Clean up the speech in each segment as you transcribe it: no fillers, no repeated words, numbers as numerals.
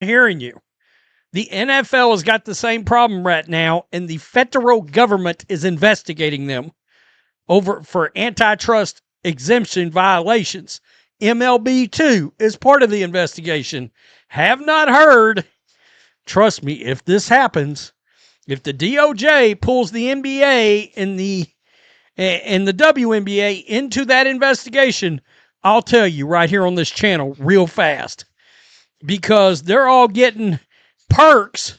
hearing you. The NFL has got the same problem right now, and the federal government is investigating them for antitrust exemption violations. MLB, too, is part of the investigation. Have not heard. Trust me, if this happens, if the DOJ pulls the NBA and the WNBA into that investigation, I'll tell you right here on this channel real fast, because they're all getting perks.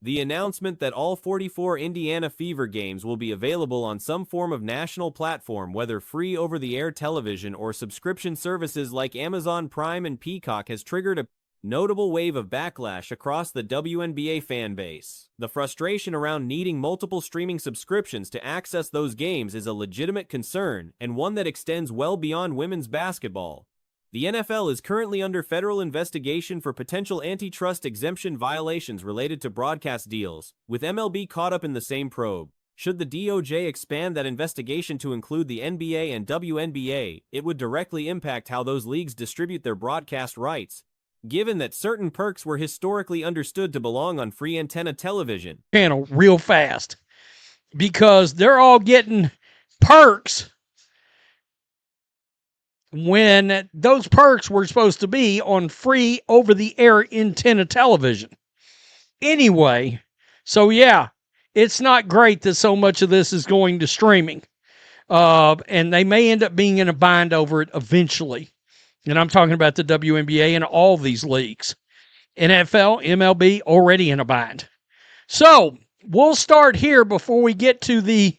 The announcement that all 44 Indiana Fever games will be available on some form of national platform, whether free over-the-air television or subscription services like Amazon Prime and Peacock, has triggered a notable wave of backlash across the WNBA fan base. The frustration around needing multiple streaming subscriptions to access those games is a legitimate concern, and one that extends well beyond women's basketball. The NFL is currently under federal investigation for potential antitrust exemption violations related to broadcast deals, with MLB caught up in the same probe. Should the DOJ expand that investigation to include the NBA and WNBA, it would directly impact how those leagues distribute their broadcast rights, given that certain perks were historically understood to belong on free antenna television. Channel real fast, because they're all getting perks when those perks were supposed to be on free over-the-air antenna television. Anyway, so yeah, it's not great that so much of this is going to streaming. And they may end up being in a bind over it eventually. And I'm talking about the WNBA and all these leagues. NFL, MLB, already in a bind. So, we'll start here before we get to the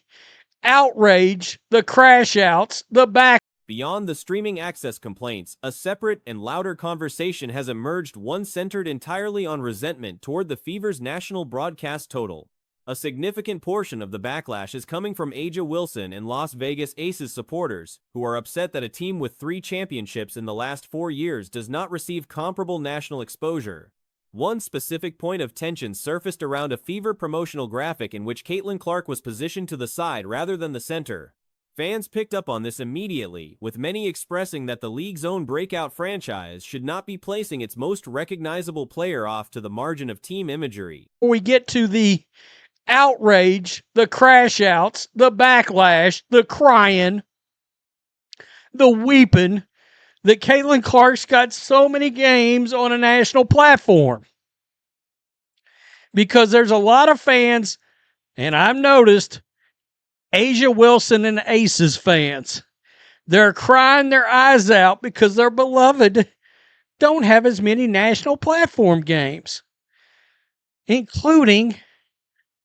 outrage, the crash outs, the back. Beyond the streaming access complaints, a separate and louder conversation has emerged, one centered entirely on resentment toward the Fever's national broadcast total. A significant portion of the backlash is coming from A'ja Wilson and Las Vegas Aces supporters, who are upset that a team with 3 championships in the last 4 years does not receive comparable national exposure. One specific point of tension surfaced around a Fever promotional graphic in which Caitlin Clark was positioned to the side rather than the center. Fans picked up on this immediately, with many expressing that the league's own breakout franchise should not be placing its most recognizable player off to the margin of team imagery. We get to the outrage, the crash outs, the backlash, the crying, the weeping, that Caitlin Clark's got so many games on a national platform. Because there's a lot of fans, and I've noticed, A'ja Wilson and Aces fans, they're crying their eyes out because their beloved don't have as many national platform games, including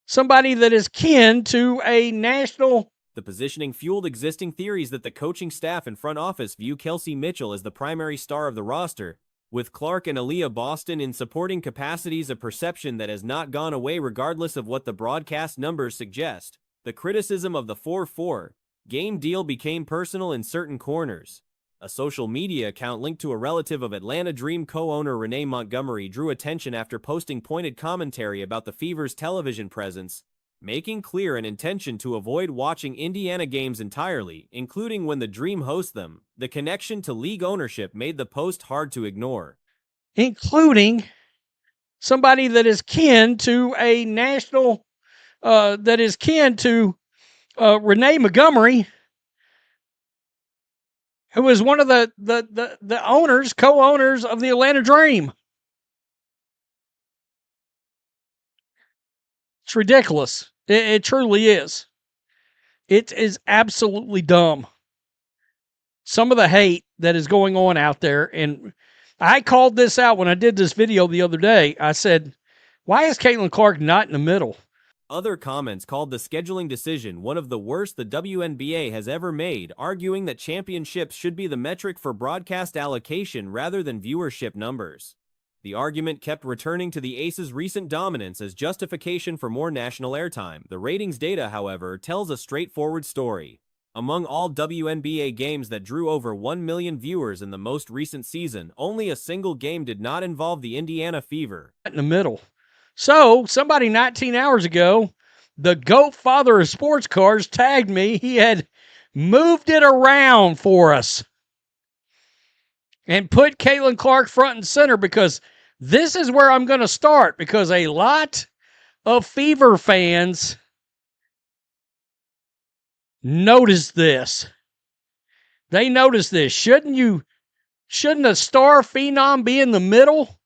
somebody that is kin to a national. The positioning fueled existing theories that the coaching staff and front office view Kelsey Mitchell as the primary star of the roster, with Clark and Aaliyah Boston in supporting capacities, a perception that has not gone away regardless of what the broadcast numbers suggest. The criticism of the 4-4 game deal became personal in certain corners. A social media account linked to a relative of Atlanta Dream co-owner Renee Montgomery drew attention after posting pointed commentary about the Fever's television presence, making clear an intention to avoid watching Indiana games entirely, including when the Dream hosts them. The connection to league ownership made the post hard to ignore. Including somebody that is kin to a national, Renee Montgomery, who is one of the owners, co-owners of the Atlanta Dream. It's ridiculous. It truly is. It is absolutely dumb. Some of the hate that is going on out there, and I called this out when I did this video the other day. I said, why is Caitlin Clark not in the middle? Other comments called the scheduling decision one of the worst the WNBA has ever made, arguing that championships should be the metric for broadcast allocation rather than viewership numbers. The argument kept returning to the Aces' recent dominance as justification for more national airtime. The ratings data, however, tells a straightforward story. Among all WNBA games that drew over 1 million viewers in the most recent season, only a single game did not involve the Indiana Fever. In the middle. So, somebody 19 hours ago, the GOAT father of sports cars, tagged me. He had moved it around for us and put Caitlin Clark front and center because This is where I'm going to start because a lot of Fever fans notice this. They notice this. Shouldn't a star phenom be in the middle?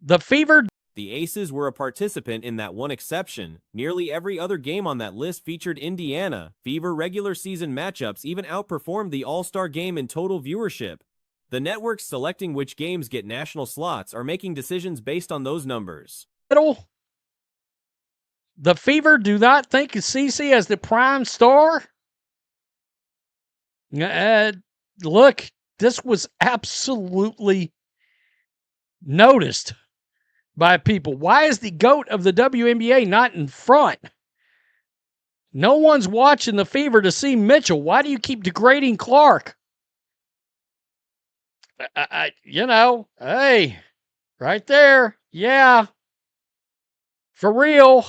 The Fever. The Aces were a participant in that one exception. Nearly every other game on that list featured Indiana. Fever regular season matchups even outperformed the All-Star game in total viewership. The networks selecting which games get national slots are making decisions based on those numbers. The Fever do not think of CeCe as the prime star. Look, this was absolutely noticed by people. Why is the GOAT of the WNBA not in front? No one's watching the Fever to see Mitchell. Why do you keep degrading Clark? Hey, right there. Yeah. For real.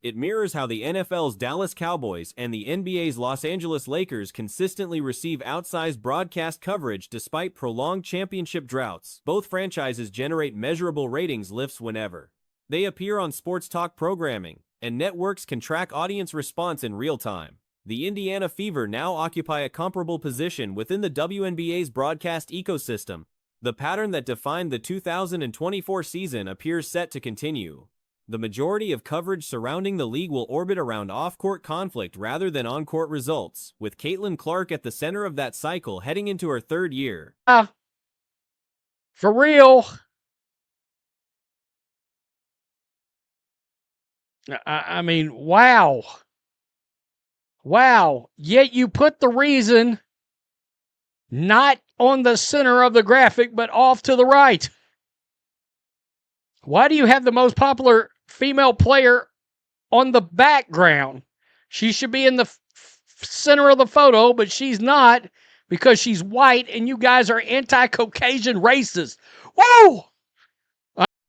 It mirrors how the NFL's Dallas Cowboys and the NBA's Los Angeles Lakers consistently receive outsized broadcast coverage despite prolonged championship droughts. Both franchises generate measurable ratings lifts whenever they appear on sports talk programming, and networks can track audience response in real time. The Indiana Fever now occupy a comparable position within the WNBA's broadcast ecosystem. The pattern that defined the 2024 season appears set to continue. The majority of coverage surrounding the league will orbit around off-court conflict rather than on-court results, with Caitlin Clark at the center of that cycle heading into her third year. For real. I mean, wow. Wow. Yet you put the reason not on the center of the graphic, but off to the right. Why do you have the most popular female player on the background? She should be in the center of the photo, but she's not because she's white and you guys are anti-Caucasian racist. Whoa!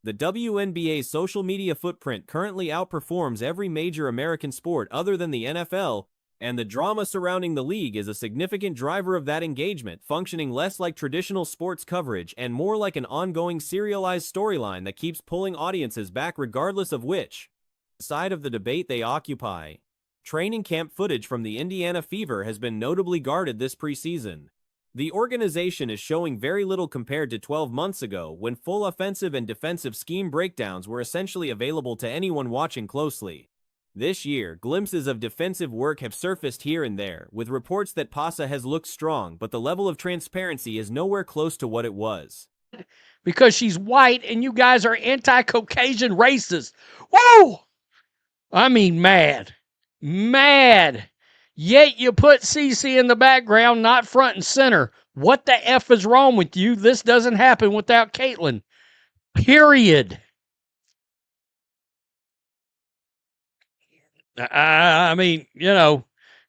The WNBA's social media footprint currently outperforms every major American sport other than the NFL, and the drama surrounding the league is a significant driver of that engagement, functioning less like traditional sports coverage and more like an ongoing serialized storyline that keeps pulling audiences back regardless of which side of the debate they occupy. Training camp footage from the Indiana Fever has been notably guarded this preseason. The organization is showing very little compared to 12 months ago, when full offensive and defensive scheme breakdowns were essentially available to anyone watching closely. This year, glimpses of defensive work have surfaced here and there, with reports that Pasa has looked strong, but the level of transparency is nowhere close to what it was. Because she's white and you guys are anti-Caucasian racist. Whoa! I mean, mad. Mad. Yet you put CeCe in the background, not front and center. What the F is wrong with you? This doesn't happen without Caitlin. Period. I mean,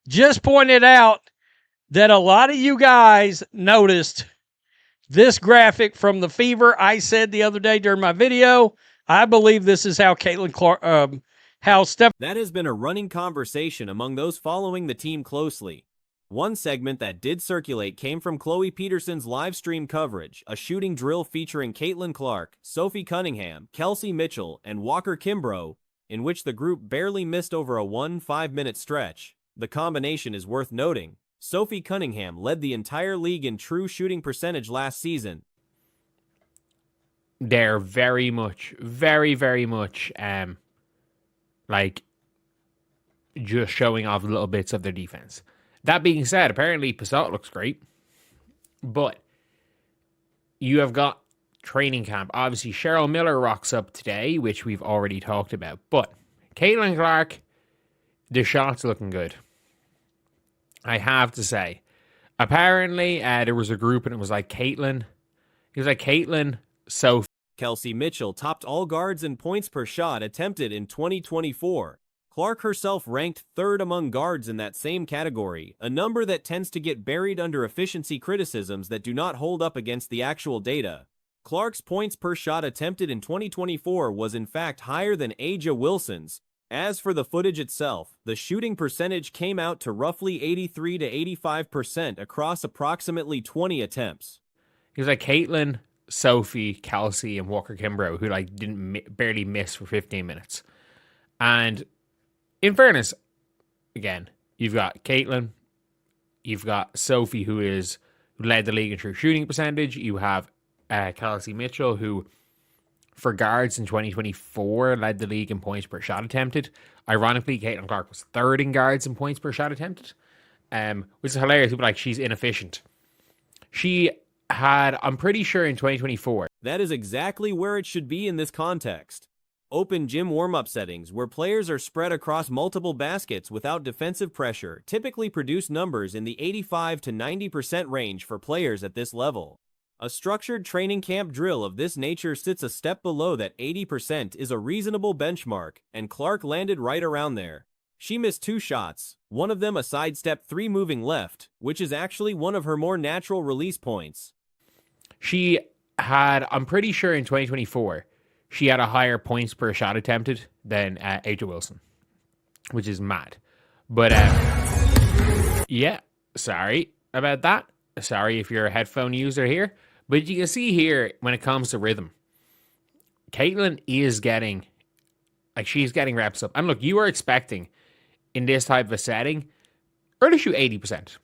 just pointed out that a lot of you guys noticed this graphic from the Fever. I said the other day during my video, I believe this is how Caitlin Clark, That has been a running conversation among those following the team closely. One segment that did circulate came from Chloe Peterson's live stream coverage, a shooting drill featuring Caitlin Clark, Sophie Cunningham, Kelsey Mitchell, and Walker Kimbrough, in which the group barely missed over a 5-minute stretch. The combination is worth noting. Sophie Cunningham led the entire league in true shooting percentage last season. They're very much, like, just showing off little bits of their defense. That being said, apparently Passat looks great, but you have got training camp. Obviously, Cheryl Miller rocks up today, which we've already talked about, but Caitlin Clark, the shot's looking good. I have to say. Apparently, there was a group and it was like Caitlin. It was like Caitlin, Sophie. Kelsey Mitchell topped all guards in points per shot attempted in 2024. Clark herself ranked third among guards in that same category, a number that tends to get buried under efficiency criticisms that do not hold up against the actual data. Clark's points per shot attempted in 2024 was in fact higher than A'ja Wilson's. As for the footage itself, the shooting percentage came out to roughly 83 to 85% across approximately 20 attempts. He was like Caitlin, Sophie, Kelsey, and Walker Kimbrough, who like barely miss for 15 minutes. And in fairness, again, you've got Caitlin, you've got Sophie, who led the league in true shooting percentage. You have Kelsey Mitchell, who for guards in 2024 led the league in points per shot attempted. Ironically, Caitlin Clark was third in guards in points per shot attempted, which is hilarious. People are like, she's inefficient. She had, I'm pretty sure in 2024. That is exactly where it should be in this context. Open gym warm-up settings where players are spread across multiple baskets without defensive pressure typically produce numbers in the 85 to 90% range for players at this level. A structured training camp drill of this nature sits a step below that. 80% is a reasonable benchmark, and Clark landed right around there. She missed 2 shots, one of them a sidestep 3 moving left, which is actually one of her more natural release points. She had, I'm pretty sure in 2024, she had a higher points per shot attempted than Aja Wilson, which is mad. But yeah, sorry about that. Sorry if you're a headphone user here. But you can see here, when it comes to rhythm, Caitlin is getting, like, she's getting reps up. And look, you are expecting, in this type of a setting, her to shoot 80%.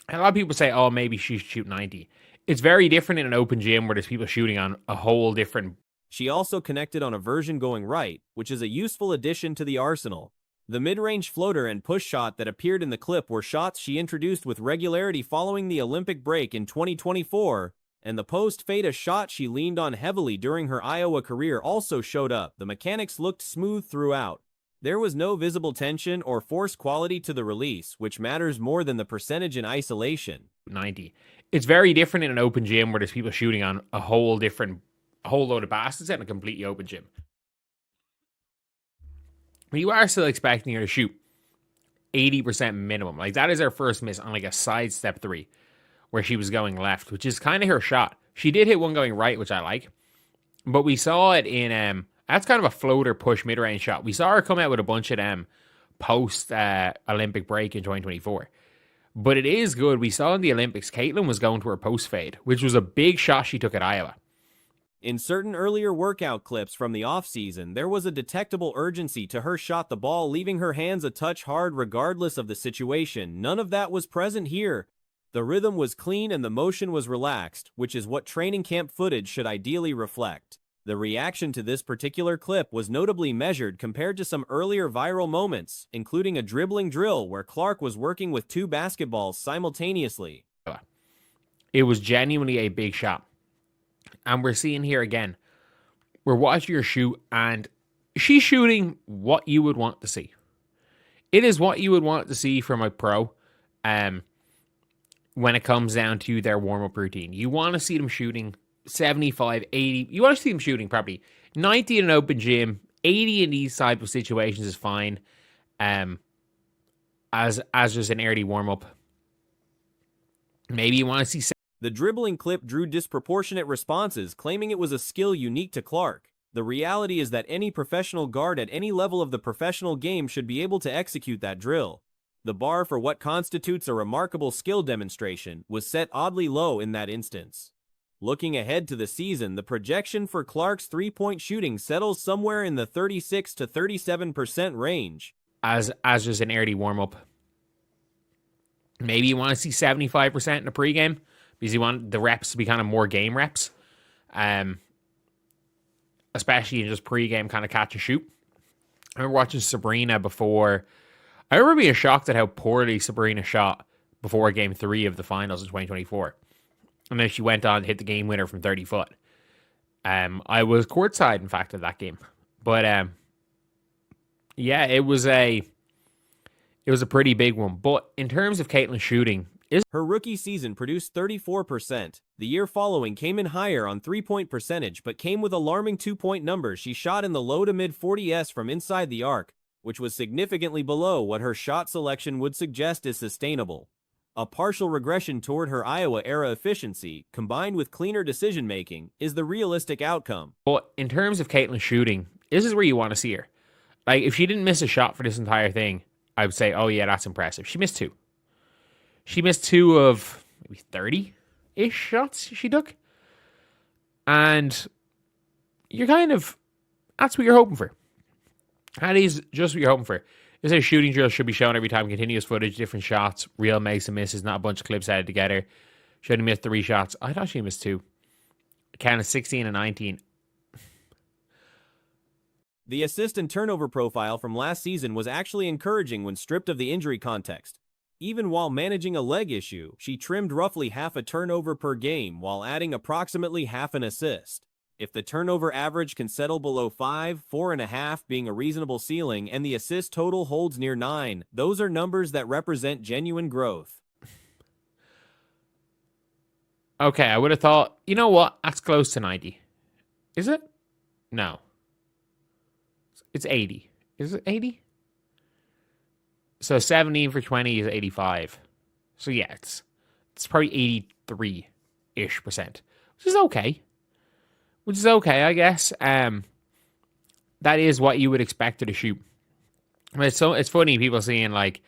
And a lot of people say, oh, maybe she should shoot 90. It's very different in an open gym where there's people shooting on a whole different. She also connected on a version going right, which is a useful addition to the arsenal. The mid-range floater and push shot that appeared in the clip were shots she introduced with regularity following the Olympic break in 2024, and the post-fade, a shot she leaned on heavily during her Iowa career, also showed up. The mechanics looked smooth throughout. There was no visible tension or force quality to the release, which matters more than the percentage in isolation. 90. It's very different in an open gym where there's people shooting on a whole load of baskets in a completely open gym. But you are still expecting her to shoot 80% minimum. Like, that is her first miss on like a sidestep 3 where she was going left, which is kind of her shot. She did hit one going right, which I like. But we saw it in, that's kind of a floater push mid-range shot. We saw her come out with a bunch of them post Olympic break in 2024. But it is good. We saw in the Olympics, Caitlin was going to her post fade, which was a big shot she took at Iowa. In certain earlier workout clips from the offseason, there was a detectable urgency to her shot, the ball leaving her hands a touch hard regardless of the situation. None of that was present here. The rhythm was clean and the motion was relaxed, which is what training camp footage should ideally reflect. The reaction to this particular clip was notably measured compared to some earlier viral moments, including a dribbling drill where Clark was working with 2 basketballs simultaneously. It was genuinely a big shot. And we're seeing here again, we're watching her shoot, and she's shooting what you would want to see. It is what you would want to see from a pro when it comes down to their warm-up routine. You want to see them shooting 75, 80. You want to see them shooting probably 90 in an open gym, 80 in these type of situations is fine. As just an early warm-up. Maybe you want to see. The dribbling clip drew disproportionate responses, claiming it was a skill unique to Clark. The reality is that any professional guard at any level of the professional game should be able to execute that drill. The bar for what constitutes a remarkable skill demonstration was set oddly low in that instance. Looking ahead to the season, the projection for Clark's three-point shooting settles somewhere in the 36 to 37% range. As just an early warm-up. Maybe you want to see 75% in the pregame because you want the reps to be kind of more game reps. Especially in just pregame kind of catch and shoot. I remember watching Sabrina before. I remember being shocked at how poorly Sabrina shot before game 3 of the finals in 2024. And then she went on to hit the game winner from 30 foot. I was courtside, in fact, at that game. But yeah, it was a pretty big one. But in terms of Caitlin shooting, her rookie season produced 34%. The year following came in higher on three-point percentage, but came with alarming two-point numbers. She shot in the low to mid 40s from inside the arc, which was significantly below what her shot selection would suggest is sustainable. A partial regression toward her Iowa-era efficiency, combined with cleaner decision-making, is the realistic outcome. But in terms of Caitlin shooting, this is where you want to see her. Like, if she didn't miss a shot for this entire thing, I would say, oh yeah, that's impressive. She missed 2. She missed 2 of maybe 30-ish shots she took. And you're kind of, that's what you're hoping for. That is just what you're hoping for. This is shooting drill should be shown every time, continuous footage, different shots, real makes and misses, not a bunch of clips added together. Should have missed 3 shots. I thought she missed 2. Counted 16 and 19. The assist and turnover profile from last season was actually encouraging when stripped of the injury context. Even while managing a leg issue, she trimmed roughly half a turnover per game while adding approximately half an assist. If the turnover average can settle below 5, 4.5 being a reasonable ceiling, and the assist total holds near 9, those are numbers that represent genuine growth. Okay, I would have thought, you know what? That's close to 90. Is it? No. It's 80. Is it 80? So 17 for 20 is 85. So yeah, it's probably 83-ish%, which is okay. I guess. That is what you would expect her to shoot. But it's funny, people seeing, like,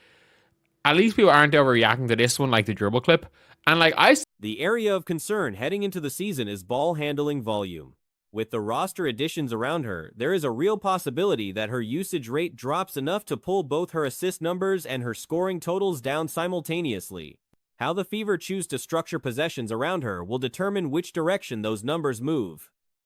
at least people aren't overreacting to this one, like the dribble clip. And, like, The area of concern heading into the season is ball handling volume. With the roster additions around her, there is a real possibility that her usage rate drops enough to pull both her assist numbers and her scoring totals down simultaneously. How the Fever choose to structure possessions around her will determine which direction those numbers move.